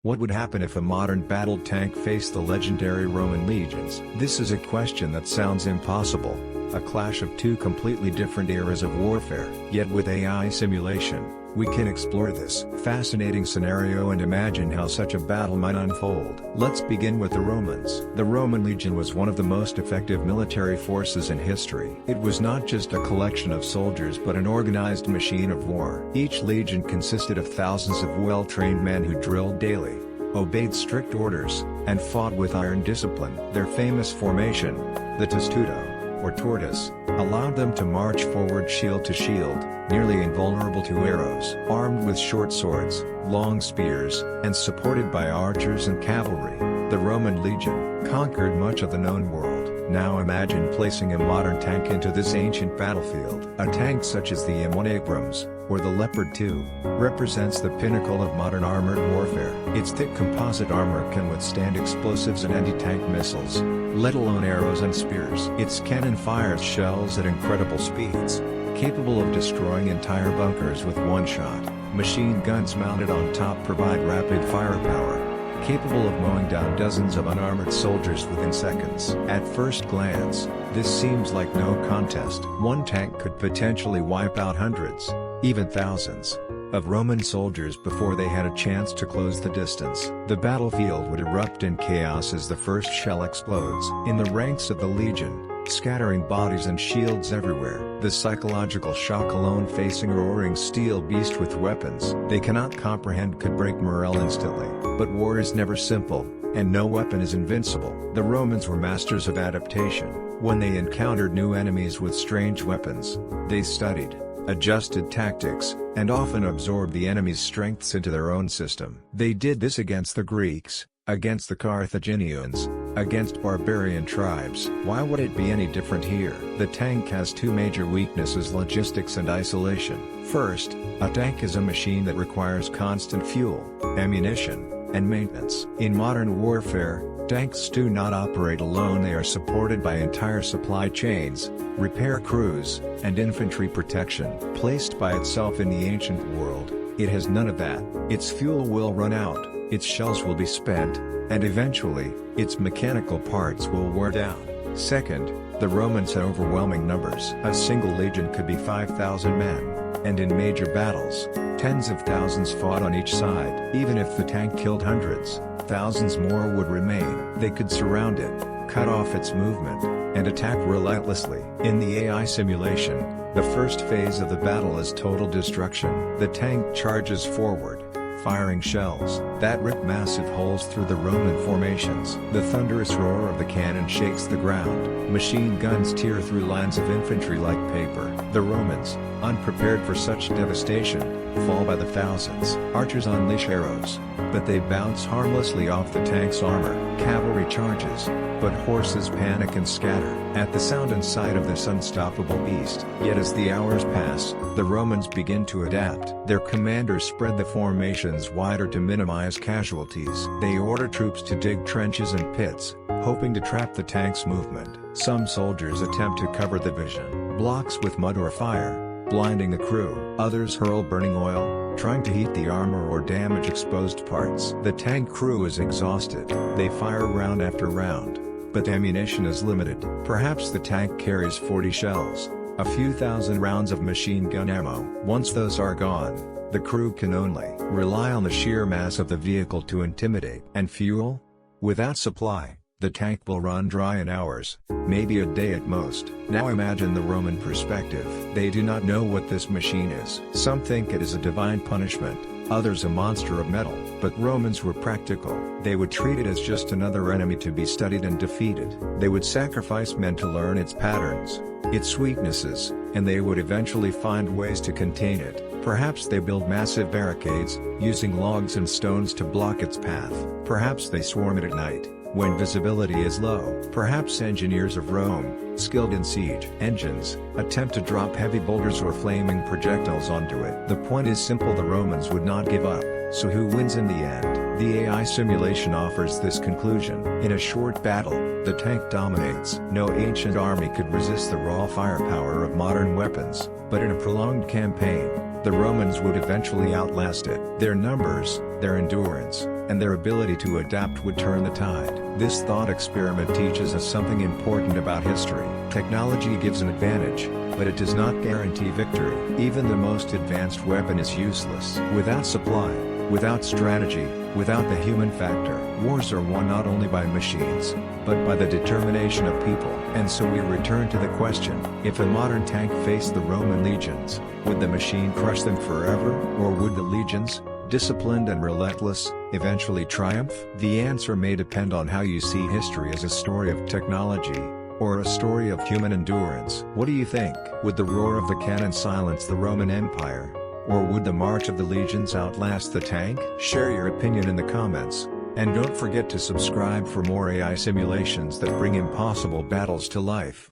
What would happen if a modern battle tank faced the legendary Roman legions? This is a question that sounds impossible, a clash of two completely different eras of warfare. Yet with AI simulation, we can explore this fascinating scenario and imagine how such a battle might unfold. Let's begin with the Romans. The Roman legion was one of the most effective military forces in history. It was not just a collection of soldiers but an organized machine of war. Each legion consisted of thousands of well-trained men who drilled daily, obeyed strict orders, and fought with iron discipline. Their famous formation, the testudo, or tortoise, allowed them to march forward shield to shield, nearly invulnerable to arrows. Armed with short swords, long spears, and supported by archers and cavalry, the Roman legion conquered much of the known world. Now imagine placing a modern tank into this ancient battlefield. A tank such as the M1 Abrams, or the Leopard 2, represents the pinnacle of modern armored warfare. Its thick composite armor can withstand explosives and anti-tank missiles, let alone arrows and spears. Its cannon fires shells at incredible speeds, capable of destroying entire bunkers with one shot. Machine guns mounted on top provide rapid firepower, capable of mowing down dozens of unarmored soldiers within seconds. At first glance, this seems like no contest. One tank could potentially wipe out hundreds, even thousands, of Roman soldiers before they had a chance to close the distance. The battlefield would erupt in chaos as the first shell explodes. In the ranks of the legion, scattering bodies and shields everywhere. The psychological shock alone facing a roaring steel beast with weapons they cannot comprehend could break morale instantly. But war is never simple, and no weapon is invincible. The Romans were masters of adaptation. When they encountered new enemies with strange weapons, they studied, adjusted tactics, and often absorbed the enemy's strengths into their own system. They did this against the Greeks, against the Carthaginians, against barbarian tribes. Why would it be any different here? The tank has two major weaknesses: logistics and isolation. First, a tank is a machine that requires constant fuel, ammunition, and maintenance. In modern warfare, tanks do not operate alone. They are supported by entire supply chains, repair crews, and infantry protection. Placed by itself in the ancient world, it has none of that. Its fuel will run out, its shells will be spent, and eventually, its mechanical parts will wear down. Second, the Romans had overwhelming numbers. A single legion could be 5,000 men, and in major battles, tens of thousands fought on each side. Even if the tank killed hundreds, thousands more would remain. They could surround it, cut off its movement, and attack relentlessly. In the AI simulation, the first phase of the battle is total destruction. The tank charges forward, firing shells that rip massive holes through the Roman formations. The thunderous roar of the cannon shakes the ground. Machine guns tear through lines of infantry like paper. The Romans, unprepared for such devastation, fall by the thousands. Archers unleash arrows, but they bounce harmlessly off the tank's armor. Cavalry charges, but horses panic and scatter at the sound and sight of this unstoppable beast. Yet as the hours pass, the Romans begin to adapt. Their commanders spread the formations wider to minimize casualties. They order troops to dig trenches and pits, hoping to trap the tank's movement. Some soldiers attempt to cover the vision blocks with mud or fire, blinding the crew. Others hurl burning oil, trying to heat the armor or damage exposed parts. The tank crew is exhausted. They fire round after round, but ammunition is limited. Perhaps the tank carries 40 shells, a few thousand rounds of machine gun ammo. Once those are gone, the crew can only rely on the sheer mass of the vehicle to intimidate. And fuel? Without supply, the tank will run dry in hours, maybe a day at most. Now imagine the Roman perspective. They do not know what this machine is. Some think it is a divine punishment, others a monster of metal. But Romans were practical. They would treat it as just another enemy to be studied and defeated. They would sacrifice men to learn its patterns, its weaknesses, and they would eventually find ways to contain it. Perhaps they build massive barricades, using logs and stones to block its path. Perhaps they swarm it at night, when visibility is low. Perhaps engineers of Rome, skilled in siege engines, attempt to drop heavy boulders or flaming projectiles onto it. The point is simple: the Romans would not give up. So who wins in the end? The AI simulation offers this conclusion. In a short battle, the tank dominates. No ancient army could resist the raw firepower of modern weapons, but in a prolonged campaign, the Romans would eventually outlast it. Their numbers, their endurance, and their ability to adapt would turn the tide. This thought experiment teaches us something important about history. Technology gives an advantage, but it does not guarantee victory. Even the most advanced weapon is useless without supply, without strategy, without the human factor. Wars are won not only by machines, but by the determination of people. And so we return to the question, if a modern tank faced the Roman legions, would the machine crush them forever? Or would the legions, disciplined and relentless, eventually triumph? The answer may depend on how you see history, as a story of technology, or a story of human endurance. What do you think? Would the roar of the cannon silence the Roman Empire? Or would the march of the legions outlast the tank? Share your opinion in the comments, and don't forget to subscribe for more AI simulations that bring impossible battles to life.